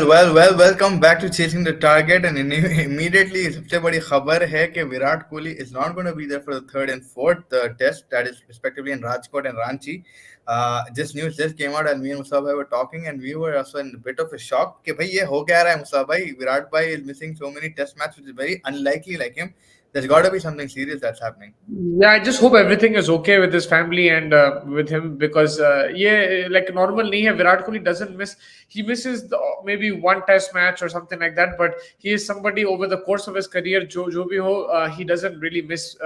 Well. Welcome back to Chasing the Target. And immediately, सबसे बड़ी खबर है कि Virat Kohli is not going to be there for the third and fourth test, that is respectively in Rajkot and Ranchi. This news just came out, and me and Musa bhai were talking, and we were also in a bit of a shock कि भाई ये हो क्या रहा है Musa bhai? Virat bhai is missing so many test matches, which is very unlikely like him. There's got to be something serious that's happening. Yeah, I just hope everything is okay with his family and with him because yeah, like normal nahi hai. Virat Kohli doesn't miss. He misses maybe one test match or something like that, but he is somebody over the course of his career, jo bhi ho, he doesn't really miss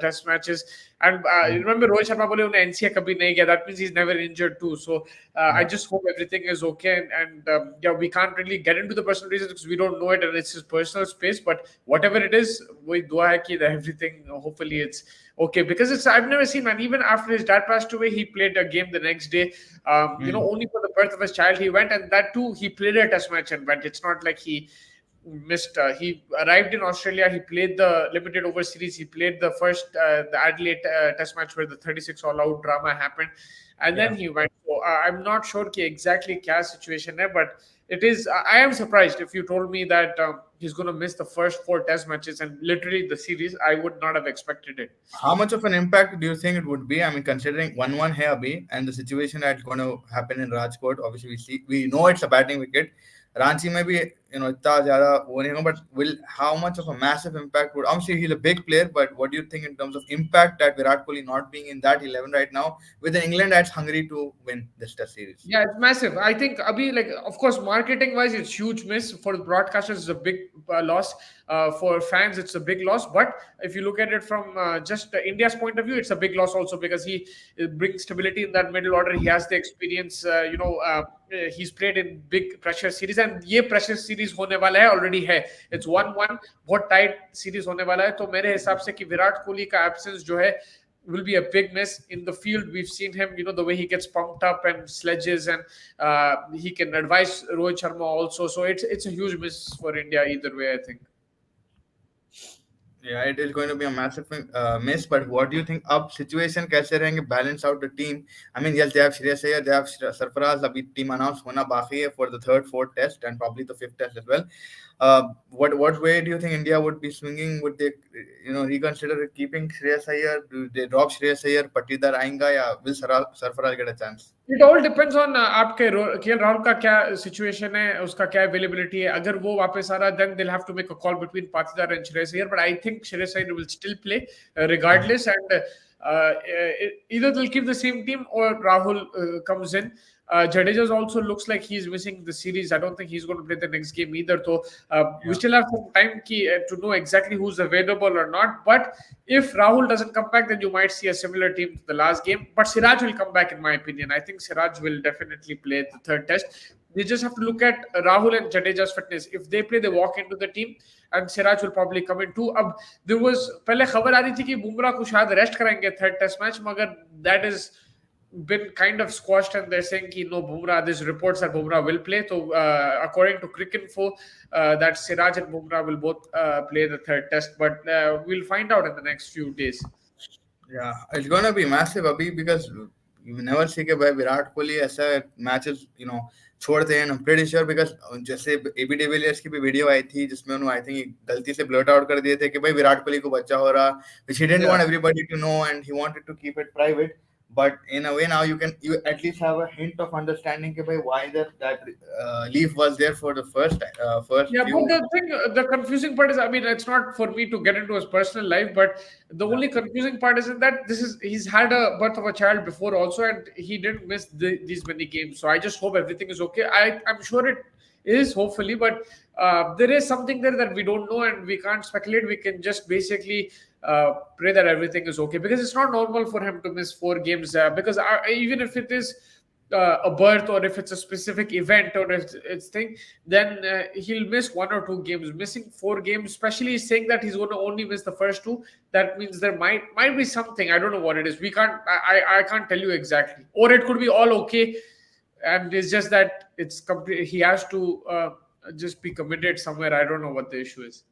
test matches. And you remember Rohit Sharma bole unhe NCA kabhi nahi kiya. That means he's never injured too. So I just hope everything is okay. And yeah, we can't really get into the personal reasons because we don't know it and it's his personal space. But whatever it is, we dua hai ki that everything hopefully it's okay, because I've never seen, man, even after his dad passed away, he played a game the next day. Only for the birth of his child he went, and that too he played a test match and went. It's not like he missed. He arrived in Australia. He played the limited over series. He played the first the Adelaide test match where the 36 all out drama happened, and then he went. So I'm not sure ki exactly kya situation hai, but it is. I am surprised if you told me that he's going to miss the first four test matches and literally the series. I would not have expected it. How much of an impact do you think it would be? I mean, considering 1-1 hai abhi, and the situation that's going to happen in Rajkot, obviously we know it's a batting wicket. Ranchi may be, इतना ज़्यादा वो नहीं होगा, but will how much of a massive impact would, obviously he's a big player, but what do you think in terms of impact that Virat Kohli not being in that 11 right now with an England that's hungry to win this test series? Yeah, it's massive. I think abhi, like, of course, marketing wise, it's huge miss for the broadcasters. It's a big loss. For fans, it's a big loss. But if you look at it from just India's point of view, it's a big loss also because he brings stability in that middle order. He has the experience. He's played in big pressure series, and ये pressure series होने वाला है already है. It's 1-1. बहुत tight series होने वाला है. तो मेरे हिसाब से कि विराट कोहली का absence जो है will be a big miss in the field. We've seen him, the way he gets pumped up and sledges, and he can advise Rohit Sharma also. So it's a huge miss for India either way, I think. Yeah, it is going to be a massive miss. But what do you think? Up situation कैसे रहेंगे? Balance out the team. I mean, yes, they have Shreyas Iyer, they have Sarfaraz. अभी team announce होना बाकी है for the third, fourth test and probably the fifth test as well. What way do you think India would be swinging? Would they, reconsider keeping Shreyas Iyer? Do they drop Shreyas Iyer? Patidar आएगा या will Sarfaraz get a chance? It all depends on आपके KL Rahul का क्या situation है, उसका क्या availability है. अगर वो वापस आ रहा, then they'll have to make a call between Patidar and Shreyas Iyer. But I think Shreyas Iyer will still play regardless, and either they'll keep the same team or Rahul comes in. Jadeja also looks like he's missing the series. I don't think he's going to play the next game either. So we still have some time to know exactly who's available or not. But if Rahul doesn't come back, then you might see a similar team to the last game. But Siraj will come back, in my opinion. I think Siraj will definitely play the third test. They just have to look at Rahul and Jadeja's fitness. If they play, they walk into the team, and Siraj will probably come in too. अब there was पहले खबर आ रही थी कि बुमराह को शायद rest कराएंगे third test match, मगर that is been kind of squashed, and they're saying कि no, Bumrah, there's reports that Bumrah will play. So according to Cricinfo, that Siraj and Bumrah will both play the third test, but we'll find out in the next few days. Yeah, it's gonna be massive abhi, because you never see कि भाई विराट कोहली ऐसा matches छोड़ते हैं. I'm pretty sure because जैसे AB de Villiers की भी video आई थी जिसमें उन्होंने I think गलती से blurt out कर दिए थे कि भाई विराट कोहली को बच्चा हो रहा, which he didn't want everybody to know, and he wanted to keep it private. But in a way now you at least have a hint of understanding why that leaf was there for the first Yeah, few. but the confusing part is, I mean, it's not for me to get into his personal life, but the only confusing part is in that he's had a birth of a child before also, and he didn't miss these many games. So I just hope everything is okay. I'm sure it is, hopefully, but there is something there that we don't know, and we can't speculate. We can just basically pray that everything is okay, because it's not normal for him to miss 4 games, because even if it is a birth, or if it's a specific event, or if it's thing, then he'll miss 1 or 2 games. Missing 4 games, especially saying that he's going to only miss the first 2, that means there might be something. I don't know what it is. We can't I can't tell you exactly, or it could be all okay, and it's just that it's complete. He has to just be committed somewhere. I don't know what the issue is.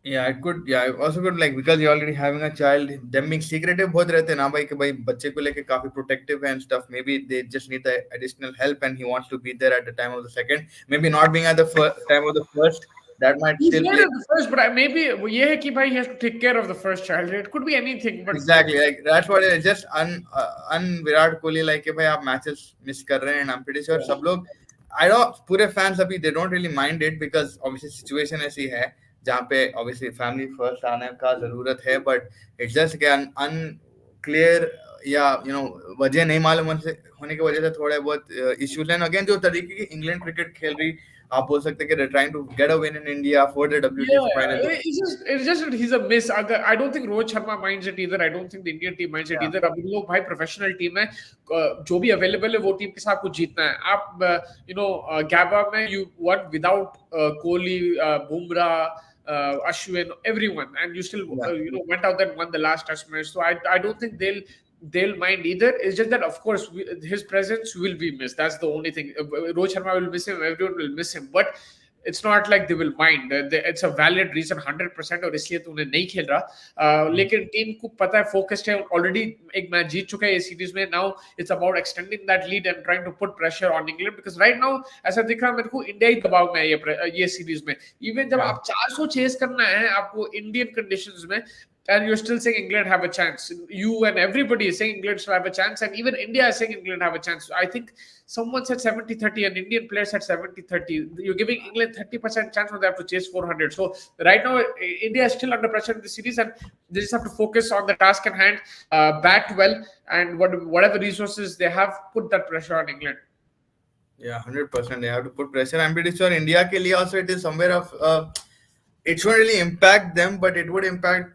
Yeah, it could. Yeah, it also could, like, because you're already having a child. Them being secretive बहुत रहते हैं ना भाई कि भाई बच्चे को लेके काफी protective है and stuff. Maybe they just need the additional help and he wants to be there at the time of the second. Maybe not being at the time of the first. That might He's still there play. at the first, but maybe वो ये है कि भाई he has to take care of the first child. It could be anything, but Exactly, like that's what it is. Just un Virat Kohli, like कि भाई आप matches miss कर रहे हैं and I'm pretty sure सब लोग, I know पूरे fans अभी they don't really mind it because obviously situation ऐसी है जहाँ पे obviously family first आने का जरूरत है, but it's just कि unclear या वजह नहीं मालूम होने की वजह से थोड़े बहुत issues हैं. Again जो तरीके की इंग्लैंड क्रिकेट खेल रही, आप बोल सकते हैं कि they're trying to get a win in India for the yeah, WTF final. it's just that he's a miss. I don't think Rohit Sharma minds it either. I don't think the Indian team minds it Yeah, either. अब इन लोग भाई professional team है, जो भी available है वो team के साथ कुछ जीतना है. आप गैबा में you won without Kohli, Bumrah, Ashwin, everyone, and you still yeah, went out there and won the last test match. So I don't think they'll mind either. It's just that of course his presence will be missed. That's the only thing. Rohit Sharma will miss him. Everyone will miss him, but it's not like they will mind. It's a valid reason 100% और इसलिए तो उन्हें नहीं खेल रहा. लेकिन team को पता है फोकस्ड है, ऑलरेडी एक मैच जीत चुका है ये सीरीज में. Now it's about extending that lead and trying to put pressure on England, because right now ऐसा दिख रहा है मेरे को इंडिया ही दबाव में है ये सीरीज में. इवन जब yeah. आप 400 चेस करना है आपको इंडियन कंडीशंस में, and you're still saying England have a chance. You and everybody is saying England should have a chance, and even India is saying England have a chance. I think someone said 70-30, an Indian player said 70-30. You're giving England 30% chance when they have to chase 400. So right now, India is still under pressure in the series, and they just have to focus on the task in hand, bat well, and whatever resources they have, put that pressure on England. Yeah, 100%. They have to put pressure. I'm pretty sure India ke liye also it is somewhere of it shouldn't really impact them, but it would impact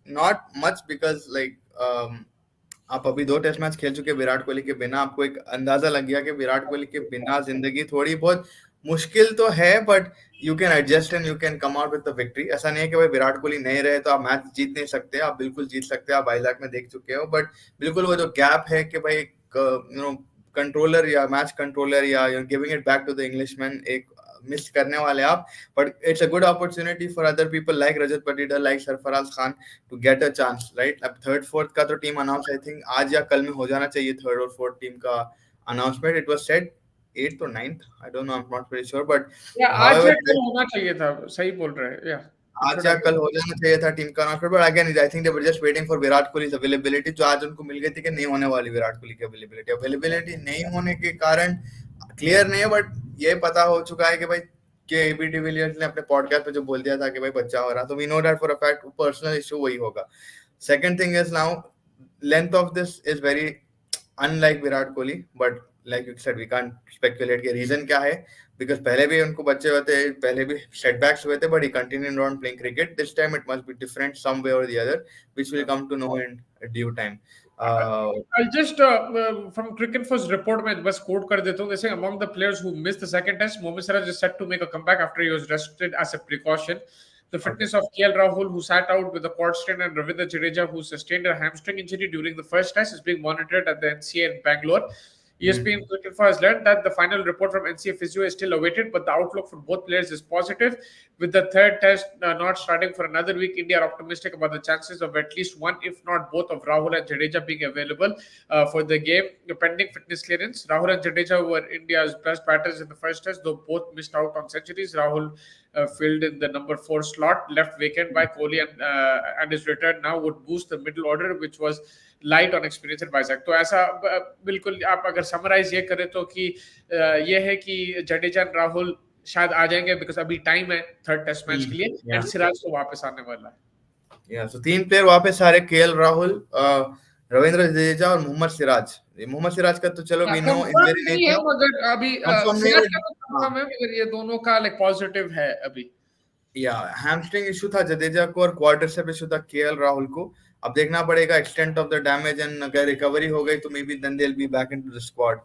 not much because like आप अभी 2 test match खेल चुके विराट कोहली के बिना, आपको एक अंदाजा लग गया कि विराट कोहली के बिना जिंदगी थोड़ी बहुत मुश्किल तो है, but you can adjust and you can come out with the victory. ऐसा नहीं है कि भाई विराट कोहली नहीं रहे तो आप मैच जीत नहीं सकते, आप बिल्कुल जीत सकते हैं. आप आइजैक में देख चुके हो, बट बिल्कुल वो जो गैप है कि भाई कंट्रोलर या मैच कंट्रोलर या giving it back to the Englishman एक मिस करने वाले आप. But it's a good opportunity for other people like Rajat Patidar, like Sarfaraz Khan to get a chance, right. अब थर्ड फोर्थ का तो टीम अनाउंस आई थिंक आज या कल में हो जाना चाहिए, थर्ड और फोर्थ टीम का announcement. It was set 8th or 9th, I don't know, I'm not very sure, but आज however या कल होना चाहिए था, सही बोल रहे हैं. आज या कल हो जाना चाहिए था टीम का announcement. But again I think they were just waiting for Virat Kohli's availability, जो आज उनको मिल गई थी कि नहीं होने वाली विराट कोहली की अवेलेबिलिटी नहीं होने के कारण क्लियर नहीं है. बट ये पता हो चुका है कि भाई कि एबी डिविलियर्स ने अपने पॉडकास्ट पे जो बोल दिया था कि भाई बच्चा हो रहा, तो we know that for a fact personal issue वही होगा. Second thing is now length of this is very unlike Virat Kohli, but like you said we can't speculate के रीजन क्या है, बिकॉज पहले भी उनको बच्चे हुए थे, पहले भी सेटबैक्स हुए थे, but he continued on playing cricket. This time it must be different some way or the other, which will come to know in due time. I'll just from Cricket First report में बस quote कर देता हूँ. They say among the players who missed the second test, Mohammad Siraj is set to make a comeback after he was rested as a precaution. The fitness of KL Rahul, who sat out with a quad strain, and Ravindra Jadeja, who sustained a hamstring injury during the first test, is being monitored at the NCA in Bangalore. ESPN Cricket has learned that the final report from NCA Physio is still awaited, but the outlook for both players is positive. With the third test not starting for another week, India are optimistic about the chances of at least one, if not both, of Rahul and Jadeja being available for the game, pending fitness clearance. Rahul and Jadeja were India's best batters in the first test, though both missed out on centuries. Rahul filled in the number 4 slot, left vacant by Kohli, and his return now would boost the middle order, which was light on experience advisor. तो ऐसा बिल्कुल आप अगर summarise ये करें तो कि ये है कि जडेजा और राहुल शायद आ जाएंगे, बिकॉज अभी टाइम है थर्ड टेस्ट मैच के लिए, एंड सिराज तो वापस आने वाला है. या सो 3 प्लेयर वापस आ रहे, केएल राहुल, रविंद्र जडेजा और मोहम्मद सिराज. मोहम्मद सिराज का तो चलो वी नो इज वेरी नहीं है, मगर अभी सिराज का तो कंफर्म है, मगर ये दोनों का लाइक पॉजिटिव है अभी. या हैमस्ट्रिंग इशू था जडेजा को और क्वाड्रिसेप इशू था केएल राहुल को. अब देखना पड़ेगा extent of the damage, and अगर रिकवरी हो गई तो maybe then they will be back into the squad.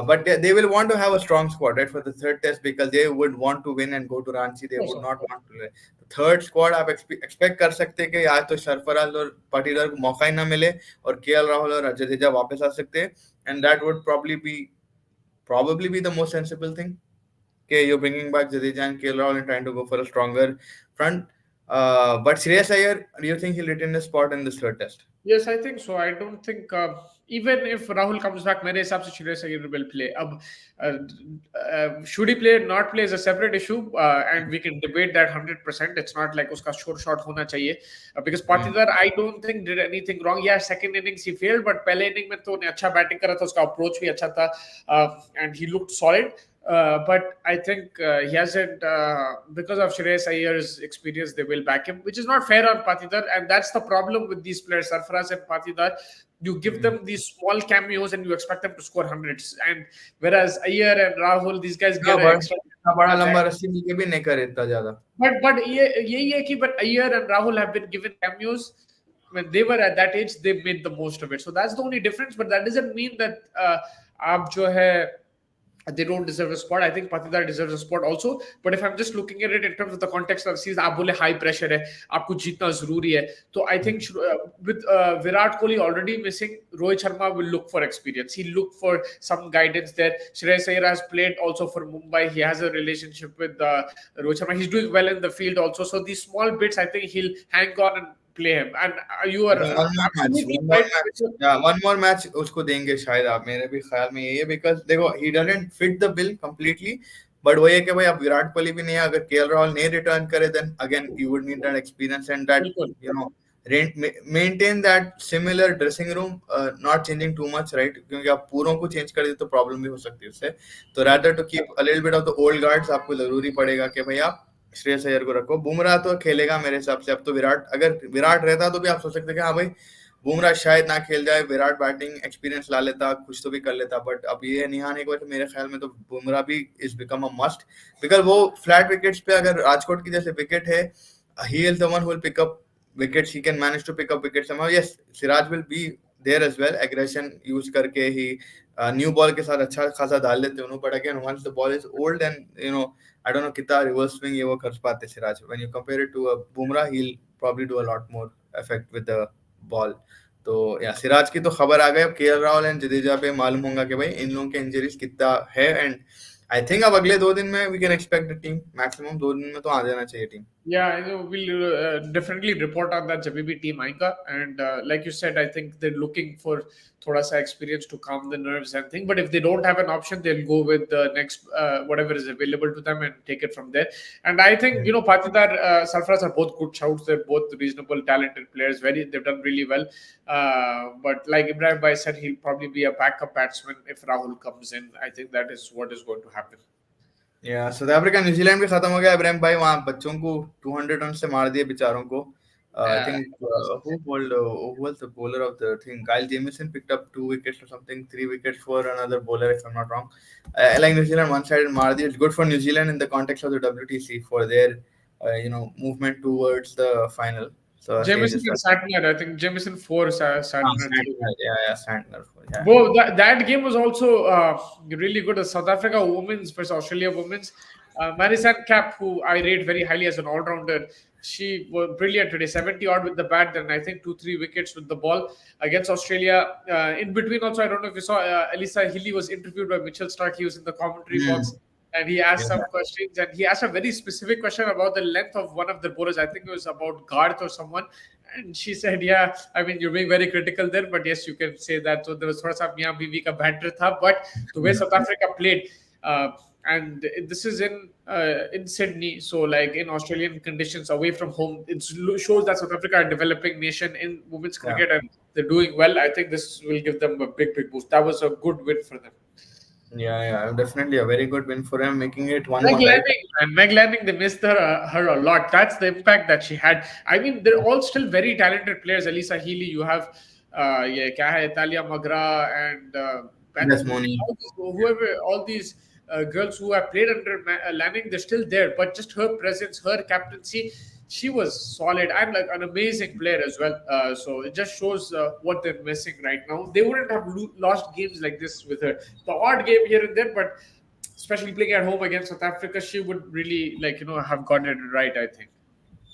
But they will want to have a strong squad, right, for the third test, because they would want to win and go to Ranchi. They would not want to. The third squad आप expect कर सकते हैं कि या तो सरफराज और पाटीदार को मौका ही ना मिले और केएल राहुल और जडेजा वापस आ सकते हैं, and that would probably be the most sensible thing. Okay, you're bringing back Jadeja and KL Rahul and trying to go for a stronger front. But Shreyas Iyer, do you think he'll retain his spot in this third test? Yes, I think so. I don't think even if Rahul comes back, मेरे हिसाब से Shreyas Iyer will play. Should he play or not play is a separate issue, and we can debate that 100%. It's not like उसका short होना चाहिए because Patidar I don't think did anything wrong. Yeah, second innings he failed, but पहले inning में तो उन्हें अच्छा batting करा था, उसका approach भी अच्छा था, and he looked solid. But I think he hasn't, because of Shreyas Iyer's experience, they will back him, which is not fair on Patidar. And that's the problem with these players, Sarfaraz and Patidar. You give them these small cameos and you expect them to score hundreds. And whereas Iyer and Rahul, these guys get an extra. बड़ा लंबा रस्सी मिलके भी नहीं करे इतना ज्यादा. But यही है कि but Iyer and Rahul have been given cameos. When they were at that age, they made the most of it. So that's the only difference. But that doesn't mean that आप जो है they don't deserve a spot. I think Patidar deserves a spot also. But if I'm just looking at it in terms of the context of the season, आप बोले high pressure है, आपको जीतना जरूरी है. So I think with Virat Kohli already missing, Rohit Sharma will look for experience. He'll look for some guidance there. Shreyas Iyer has played also for Mumbai. He has a relationship with Rohit Sharma. He's doing well in the field also. So these small bits, I think he'll hang on and play him. And you are one more match उसको देंगे शायद. आप मेरे भी ख्याल में यही है because देखो he doesn't fit the bill completely, but वही है कि भाई अब विराट कोहली भी नहीं है, अगर केएल राहुल नहीं रिटर्न करे then again you would need that experience and that you know maintain that similar dressing room, not changing too much, right? क्योंकि आप पूरों को चेंज कर दे तो प्रॉब्लम भी हो सकती है उससे. तो rather to keep a little bit of the old guards आपको जरूरी पड़ेगा कि भाई आप श्रेयस अय्यर को रखो. बुमराह तो खेलेगा मेरे हिसाब से. अब तो अगर विराट रहता तो भी आप सोच सकते कि हाँ भाई बुमराह शायद ना खेल जाए, विराट बैटिंग एक्सपीरियंस ला लेता, कुछ तो भी कर लेता. बट अब ये नहीं आने के बाद मेरे ख्याल में तो बुमराह भी is become a must because वो फ्लैट विकेट्स पे अगर राजकोट की जैसे विकेट है, he is the one who will pick up wickets, he can manage to pick up wickets somehow. Yes, Siraj will be there as well, aggression use करके ही new ball के साथ अच्छा खासा डाल लेते हैं. But again once the ball is old and you know I don't know कितना रिवर्स स्विंग ये वो कर पाते Siraj. When you compare it to a Bumrah, he'll probably do a lot more effect with the ball. तो या सिराज की तो खबर आ गई. अब केएल राहुल एंड जडेजा पे मालूम होगा कि भाई इन लोगों के इंजरीज कितना है. एंड आई थिंक अब अगले 2 दिन में we can expect the team, maximum 2 दिन में तो आ जाना चाहिए team. Yeah, I know we'll definitely report on that जब भी team आएगा. And like you said, I think they're looking for थोड़ा सा experience to calm the nerves and thing. But if they don't have an option, they'll go with the next whatever is available to them and take it from there. And I think Patidar, Sarfaraz are both good shouts. They're both reasonable, talented players. They've done really well. But like Ibrahim Bhai said, he'll probably be a backup batsman if Rahul comes in. I think that is what is going to happen. या south Africa New Zealand भी खत्म हो गया. इब्राहिम भाई वहां बच्चों को 200 run से मार दिए बेचारों को. I think who was the bowler of the thing? Kyle Jamieson picked up 2 wickets or something, 3 wickets for another bowler if I'm not wrong. Like New Zealand one-sided मार दिए. It's good for New Zealand in the context of the WTC for their movement towards the final. So Jamieson and Santner, I think Jamieson 4, Santner 2. Yeah, Santner 4. Yeah. Well, that game was also really good. South Africa women's versus Australia women's. Marisan Cap, who I rate very highly as an all-rounder, she was brilliant today. 70 odd with the bat, and I think 2-3 wickets with the ball against Australia. In between, also, I don't know if you saw Elisa Healy was interviewed by Mitchell Stark. He was in the commentary box. And he asked some questions, and he asked a very specific question about the length of one of the bowlers. I think it was about Garth or someone. And she said, yeah, I mean, you're being very critical there, but yes, you can say that. So there was thoda sa Miyan Bibi ka banter tha, but the way South Africa played, and this is in Sydney, so like in Australian conditions, away from home, it shows that South Africa are a developing nation in women's cricket, and they're doing well. I think this will give them a big boost. That was a good win for them. Yeah, definitely a very good win for him, making it one more. Meg Lanning, they missed her a lot. That's the impact that she had. I mean, they're all still very talented players. Elisa Healy, you have Talia Magra and whoever, all these girls who have played under Lanning, they're still there. But just her presence, her captaincy, she was solid and like an amazing player as well. So it just shows what they're missing right now. They wouldn't have lost games like this with her. The odd game here and there, but especially playing at home against South Africa, she would really have gotten it right, I think.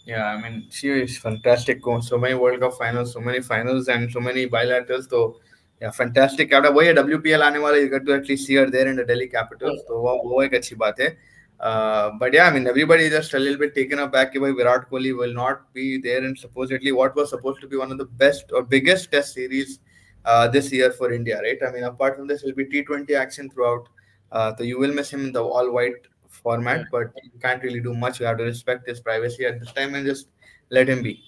Yeah, I mean, she is fantastic. So many World Cup finals, so many finals, and so many bilaterals. So yeah, fantastic. After WPL आने वाला, you get to at least see her there in the Delhi Capitals. So वो एक अच्छी बात है. But yeah, I mean, everybody is just a little bit taken aback by Virat Kohli will not be there in supposedly what was supposed to be one of the best or biggest test series this year for India, right? I mean, apart from this, will be T20 action throughout. So you will miss him in the all white Yeah. format, but you can't really do much. You have to respect his privacy at this time and just let him be.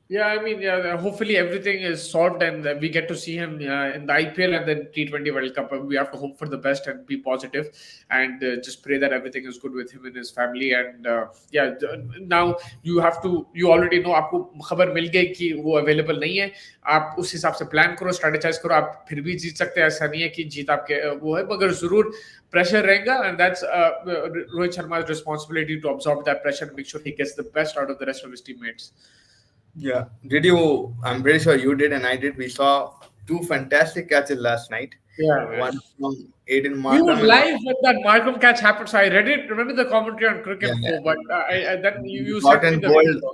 Yeah, I mean, yeah, hopefully everything is solved and we get to see him in the IPL and then T20 World Cup. We have to hope for the best and be positive and just pray that everything is good with him and his family. And yeah, now you already know आपको खबर मिल गई कि वो available नहीं है. आप उस हिसाब से plan करो, strategize करो. आप फिर भी जीत सकते हैं. ऐसा नहीं है कि जीत आपके वो है, मगर जरूर pressure रहेगा and that's Rohit Sharma's responsibility to absorb that pressure and make sure he gets the best out of the rest of his teammates. Yeah. Did you? I'm pretty sure you did, and I did. We saw two fantastic catches last night. Yeah, man. One from Aiden We were Markham and one. live when that Markham catch happened, so I read it. Remember the commentary on Cricket Yeah, Info, yeah. but I then you sent me Cotton the Bold. video.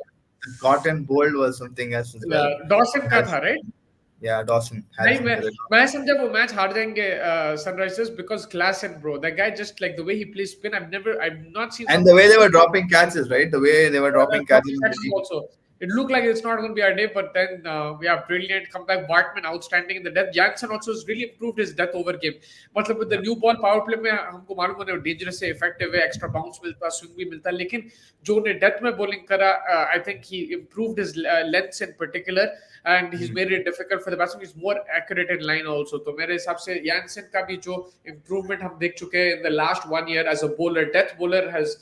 Cotton Bold was something else as well. Yeah, Dawson का Has, था, right? yeah, Dawson नहीं Harrison. मैं समझा वो match हार जाएंगे Sunrisers because class and bro that guy just like the way he plays spin I've not seen And the something way they so were dropping catches, right? The way they were dropping catches in the catches deep. also. It looked like it's not going to be our day, but then we have brilliant comeback. Bartman outstanding in the death. Jansen also has really improved his death over game. मतलब with the new ball power play में हमको मालूम है वो dangerous है, effective है, extra bounce मिलता, swing भी मिलता, लेकिन जो उन्हें death में bowling करा, I think he improved his lengths in particular and he's made it difficult for the batsman. He's more accurate in line also. तो मेरे हिसाब से Jansen का भी जो improvement हम देख चुके हैं in the last 1 year as a bowler, death bowler has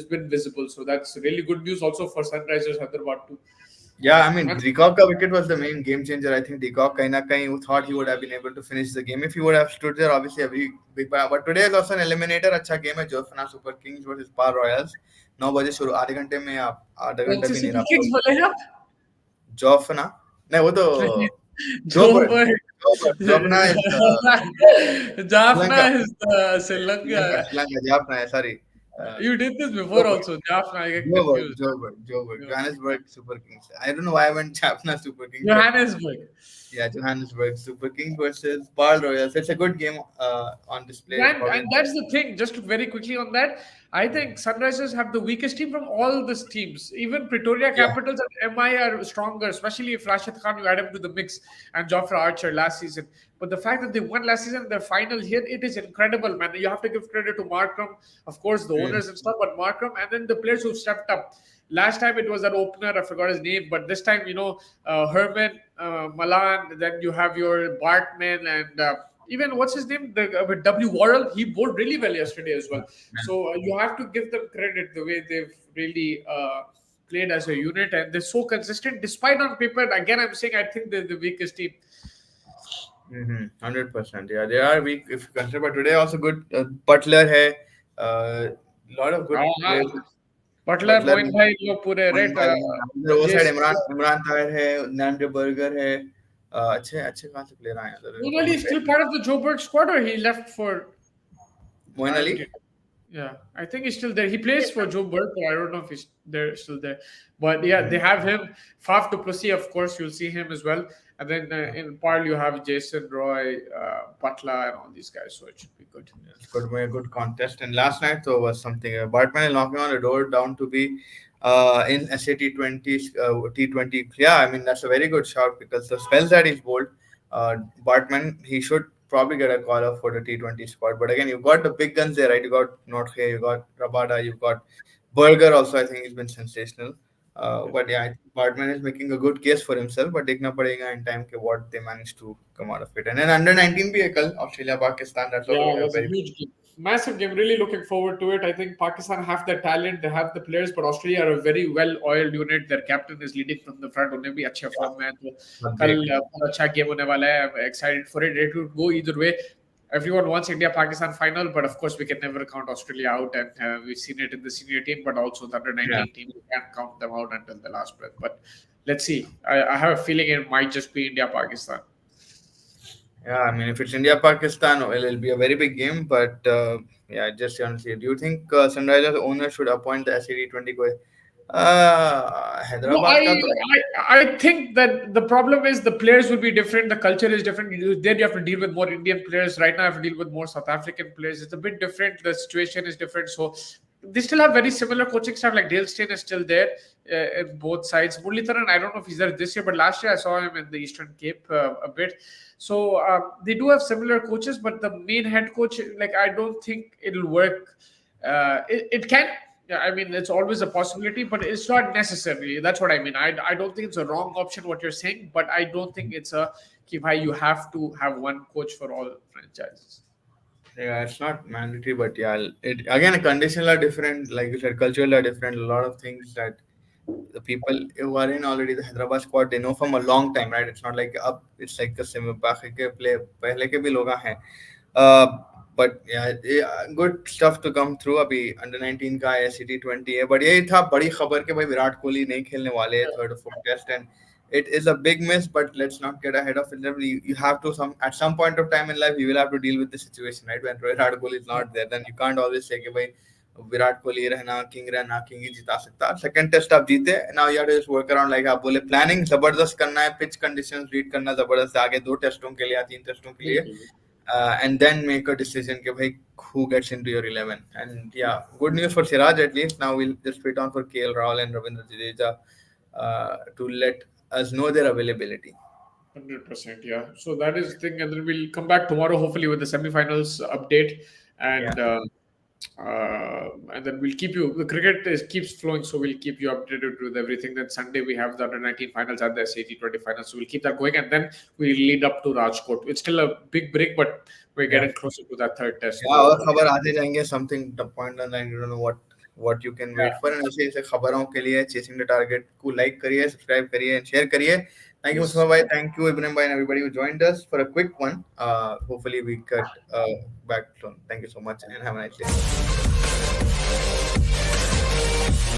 been visible. So that's really good news also for Sunrisers Hyderabad too. Yeah, I mean, And Decock's wicket was the main game changer. I think Decock kahin na kahin who thought he would have been able to finish the game if he would have stood there. Obviously, every big but today is also an eliminator. अच्छा game है Jofna Super Kings versus Par Royals. 9 बजे शुरू आधे घंटे में आप आधा कौन घंटा सी भी नहीं सुपर रहा किंग्स बोले हैं आप? Jofna नहीं वो तो Joburg Joburg. Jofna is Jaffna Sri is Sri Lanka. Jafna है sorry You did this before Joburg. also. Jaffna, I get Joburg, confused. Joburg, Yeah. Johannesburg Super Kings. I don't know why I went Jaffna Super Kings, but Johannesburg. yeah, Johannesburg Super Kings versus Pearl Royals. It's a good game on display. Probably. And that's the thing, just very quickly on that, I think Sunrisers have the weakest team from all these teams. Even Pretoria Yeah. Capitals and MI are stronger, especially if Rashid Khan, you add him to the mix, and Jofra Archer last season. But the fact that they won last season, their final here, it is incredible, man. You have to give credit to Markram, of course, the owners and stuff, but Markram, and then the players who stepped up. Last time it was that opener, I forgot his name, but this time, Herman, Malan, then you have your Bartman, and even what's his name, with W. Worrell, he bowled really well yesterday as well. So you have to give them credit the way they've really played as a unit, and they're so consistent. Despite on paper, again, I'm saying I think they're the weakest team. 100%. Yeah, they are weak if you consider. But today also good. Butler hai. Lot of good players. Butler, Butler, Moin Bhai, लोग पूरे Moin right. Bhai, वो side Jason, Imran Tahir है, नैंड्रे burger है, अच्छे अच्छे कहाँ से player आए हैं Moin Ali is still part of the Joburg squad, or he left for Moin Ali Yeah, I think he's still there. He plays for Joe Burke, but I don't know if he's still there. But yeah, they have him. Faf du Plessis, of course, you'll see him as well. And then in Parl, you have Jason, Roy, Butler, and all these guys. So it should be good. It's going to be a good contest. And last night though was something. Bartman is knocking on the door down to be in SAT 20 T20. Yeah, I mean that's a very good shout because the spells that he's bowled, Bartman he should probably get a call up for the T20 squad. But again, you've got the big guns there, right? You got Northe, you got Rabada, you've got Berger also. I think he's been sensational. But yeah, I think Bartman is making a good case for himself. But देखना पड़ेगा in time के what they managed to come out of it. And then under 19 भी है कल Australia Pakistan. That's Yeah, also a that's a very huge game. Massive game. Really looking forward to it. I think Pakistan have the talent, they have the players, but Australia are a very well-oiled unit. Their captain is leading from the front. उन्हें भी अच्छे form में है. तो कल बहुत अच्छा game होने वाला है. I'm excited for it. It could go either way. Everyone wants India-Pakistan final, but of course we can never count Australia out, and we've seen it in the senior team, but also the under-19 team. We can't count them out until the last breath. But let's see. I have a feeling it might just be India-Pakistan. Yeah, I mean, if it's India Pakistan, well, it'll be a very big game. But yeah, just honestly, do you think Sunrisers owner should appoint the SAD 20? No, Hyderabad का तो I think that the problem is the players will be different, the culture is different. Then you have to deal with more Indian players. Right now, I have to deal with more South African players. It's a bit different. The situation is different. So they still have very similar coaching staff. Like Dale Steyn is still there in both sides. Muralitharan, I don't know if he's there this year, but last year I saw him in the Eastern Cape a bit. So they do have similar coaches, but the main head coach, like I don't think it'll work. It can, yeah, I mean, it's always a possibility, but it's not necessarily. That's what I mean. I don't think it's a wrong option what you're saying, but I don't think it's a why you have to have one coach for all franchises. yeah, it's not mandatory, but yeah, it again conditions are different. Like you said, cultural are different. A lot of things that the people who are in already the Hyderabad squad they know from a long time, right? It's not like up. It's like a similar के play पहले के भी लोग हैं. Uh, but yeah, good stuff to come through. अभी under 19 का है T20 है, but यही था बड़ी खबर कि भाई विराट कोहली नहीं खेलने वाले हैं third or fourth test, and it is a big miss. But let's not get ahead of it. You have to at some point of time in life you will have to deal with the situation, right? When Virat Kohli is not there, then you can't always say कि भाई विराट कोहली रहना king ही जिता सकता. Second test आप जीते, now you have to just work around like आप बोले planning जबरदस्त करना है, पिच कंडीशंस रीड करना जबरदस्त आगे 2 टेस्टों के लिए या 3 टेस्टों के लिए, and then make a decision कि भाई who gets into your 11. And yeah, good news for Siraj at least. Now we'll just wait on for KL Rahul and Ravindra Jadeja to let us know their availability. 100%, yeah. So that is the thing, and then we'll come back tomorrow, hopefully, with the semi-finals update, and then we'll keep you. The cricket keeps flowing, so we'll keep you updated with everything. Then Sunday we have the under-19 finals and the T20 finals, so we'll keep that going, and then we'll lead up to Rajkot. It's still a big break, but we're getting closer to that third test. Yeah, और खबर आते जाएंगे. Something the point on line, you don't know what you can wait for. And ऐसे खबरों के लिए chasing the target को like करिए, subscribe करिए, and share करिए. Thank you, Mustafa bhai. Thank you, Ibrahim bhai, and everybody who joined us for a quick one. Hopefully we cut back soon. Thank you so much, and have a nice day.